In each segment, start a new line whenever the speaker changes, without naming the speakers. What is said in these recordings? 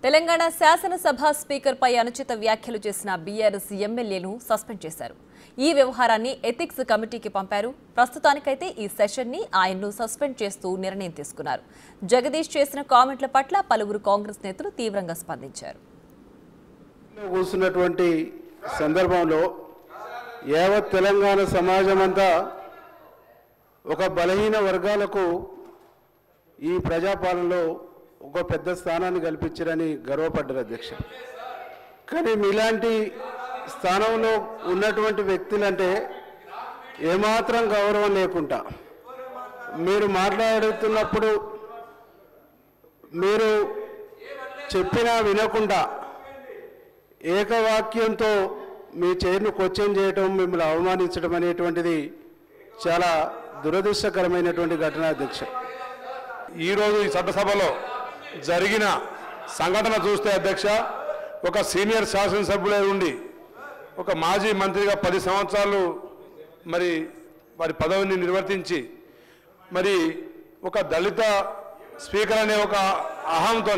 తెలంగాణ శాసనసభ స్పీకర్ పై అనుచిత వ్యాఖ్యలు చేసిన బీఆర్ఎస్ ఎమ్మెల్యేను సస్పెండ్ చేశారు. ఈ వ్యవహారాన్ని ఎథిక్స్ కమిటీకి పంపారు. ప్రస్తుతానికైతే ఈ సెషన్ ని ఆయన్ను సస్పెండ్ చేస్తూ నిర్ణయం తీసుకున్నారు. జగదీష్ చేసిన కామెంట్ల పట్ల పలువురు కాంగ్రెస్ నేతలు తీవ్రంగా స్పందించారు.
కూర్చున్నటువంటి సందర్భంలో యావత్ తెలంగాణ సమాజమంతా ఒక బలహీన వర్గాలకు ఈ ప్రజాపాలనలో ఒక పెద్ద స్థానాన్ని కల్పించారని గర్వపడ్డారు అధ్యక్ష. కానీ మీలాంటి స్థానంలో ఉన్నటువంటి వ్యక్తులంటే ఏమాత్రం గౌరవం లేకుండా మీరు మాట్లాడుతున్నప్పుడు మీరు చెప్పినా వినకుండా ఏకవాక్యంతో మీ చైర్ను క్వశ్చన్ చేయటం, మిమ్మల్ని అవమానించడం అనేటువంటిది చాలా దురదృష్టకరమైనటువంటి ఘటన అధ్యక్ష.
ఈరోజు ఈ చట్టసభలో జరిగిన సంఘటన చూస్తే అధ్యక్ష, ఒక సీనియర్ శాసనసభ్యులై ఉండి ఒక మాజీ మంత్రిగా 10 సంవత్సరాలు మరి వారి పదవిని నిర్వర్తించి మరి ఒక దళిత స్పీకర్ అనే ఒక అహంతో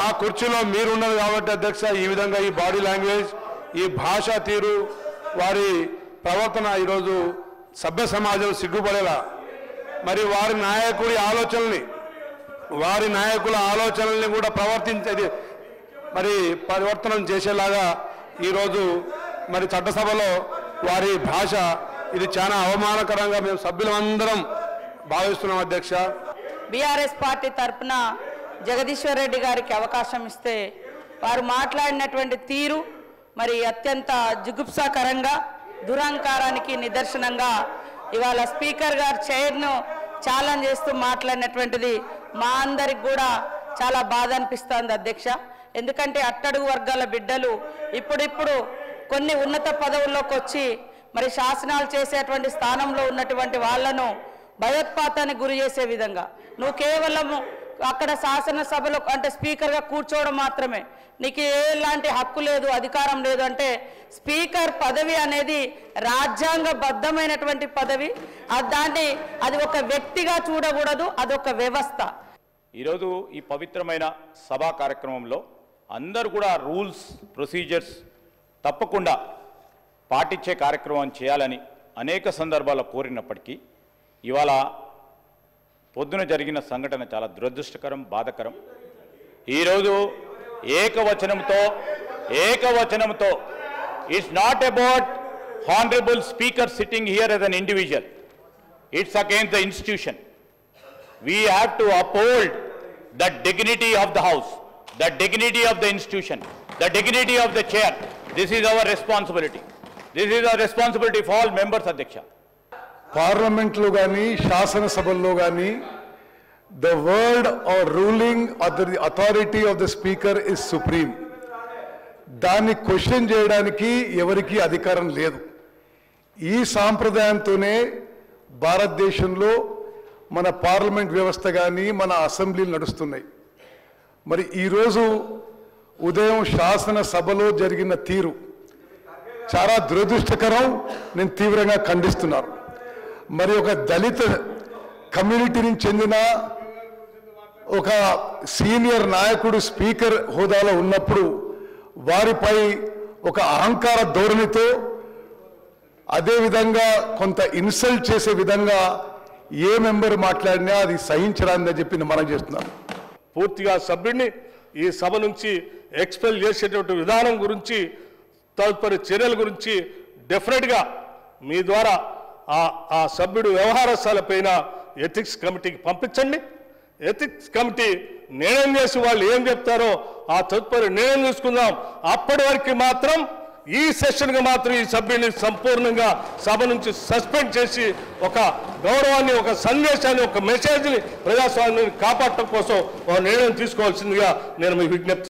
ఆ కుర్చీలో మీరున్నారు కాబట్టి అధ్యక్ష, ఈ విధంగా ఈ బాడీ లాంగ్వేజ్, ఈ భాషా తీరు, వారి ప్రవర్తన ఈరోజు సభ్య సమాజం సిగ్గుపడేలా మరి వారి నాయకుల ఆలోచనల్ని కూడా ప్రవర్తించేది మరి పరివర్తనం చేసేలాగా ఈరోజు మరి చట్టసభలో వారి భాష ఇది చాలా అవమానకరంగా మేము సభ్యులందరం భావిస్తున్నాం అధ్యక్ష.
బీఆర్ఎస్ పార్టీ తరఫున జగదీశ్వర్ రెడ్డి గారికి అవకాశం ఇస్తే వారు మాట్లాడినటువంటి తీరు మరి అత్యంత జుగుప్సాకరంగా, దురహంకారానికి నిదర్శనంగా ఇవాళ స్పీకర్ గారు చైర్ను ఛాలెంజ్ చేస్తూ మాట్లాడినటువంటిది మా అందరికి కూడా చాలా బాధ అనిపిస్తుంది అధ్యక్ష. ఎందుకంటే అట్టడుగు వర్గాల బిడ్డలు ఇప్పుడిప్పుడు కొన్ని ఉన్నత పదవుల్లోకి వచ్చి మరి శాసనాలు చేసేటువంటి స్థానంలో ఉన్నటువంటి వాళ్లను భయోత్పాతానికి గురి చేసే విధంగా నువ్వు కేవలం అక్కడ శాసనసభలో అంటే స్పీకర్గా కూర్చోవడం మాత్రమే, నీకు ఎలాంటి హక్కు లేదు, అధికారం లేదు అంటే స్పీకర్ పదవి అనేది రాజ్యాంగబద్ధమైనటువంటి పదవి. అది ఒక వ్యక్తిగా చూడకూడదు, అదొక వ్యవస్థ.
ఈరోజు ఈ పవిత్రమైన సభా కార్యక్రమంలో అందరూ కూడా రూల్స్ ప్రొసీజర్స్ తప్పకుండా పాటించే కార్యక్రమం చేయాలని అనేక సందర్భాల్లో కోరినప్పటికీ ఇవాళ పొద్దున జరిగిన సంఘటన చాలా దురదృష్టకరం, బాధకరం. ఈరోజు ఏకవచనంతో it's not about honourable speaker sitting here as an individual, it's against the institution. We have to uphold the dignity of the House, the dignity of the institution, the dignity of the chair. This is our responsibility. This is our responsibility for all members, Adhyaksha.
Parliament lo gaani, Shasana Sabhallo gaani, the word or ruling or the authority of the speaker is supreme. దాన్ని question చేయడానికి ఎవరికి అధికారం లేదు. ఈ సాంప్రదాయంతోనే భారతదేశంలో మన parliament వ్యవస్థ కానీ మన అసెంబ్లీలు నడుస్తున్నాయి. మరి ఈరోజు ఉదయం శాసనసభలో జరిగిన తీరు చాలా దురదృష్టకరం, నేను తీవ్రంగా ఖండిస్తున్నాను. మరి ఒక దళిత కమ్యూనిటీని చెందిన ఒక సీనియర్ నాయకుడు స్పీకర్ హోదాలో ఉన్నప్పుడు వారిపై ఒక అహంకార ధోరణితో అదేవిధంగా కొంత ఇన్సల్ట్ చేసే విధంగా ఏ మెంబర్ మాట్లాడినా అది సహించరాదని చెప్పి మనం చేస్తున్నాం.
పూర్తిగా సభ్యుడిని ఈ సభ నుంచి ఎక్స్పెల్ చేసేటువంటి విధానం గురించి, తదుపరి చర్యల గురించి డెఫినెట్గా మీ ద్వారా ఆ సభ్యుడు వ్యవహారశాలపైన ఎథిక్స్ కమిటీకి పంపించండి. ఎథిక్స్ కమిటీ నిర్ణయం చేసి వాళ్ళు ఏం చెప్తారో ఆ తదుపరి నిర్ణయం తీసుకుందాం. అప్పటి వరకు మాత్రం ఈ సెషన్కి మాత్రం ఈ సభ్యుని సంపూర్ణంగా సభ నుంచి సస్పెండ్ చేసి ఒక గౌరవాన్ని, ఒక సందేశాన్ని, ఒక మెసేజ్ని ప్రజాస్వామ్యాన్ని కాపాడటం కోసం ఒక నిర్ణయం తీసుకోవాల్సిందిగా నేను మీ విజ్ఞప్తి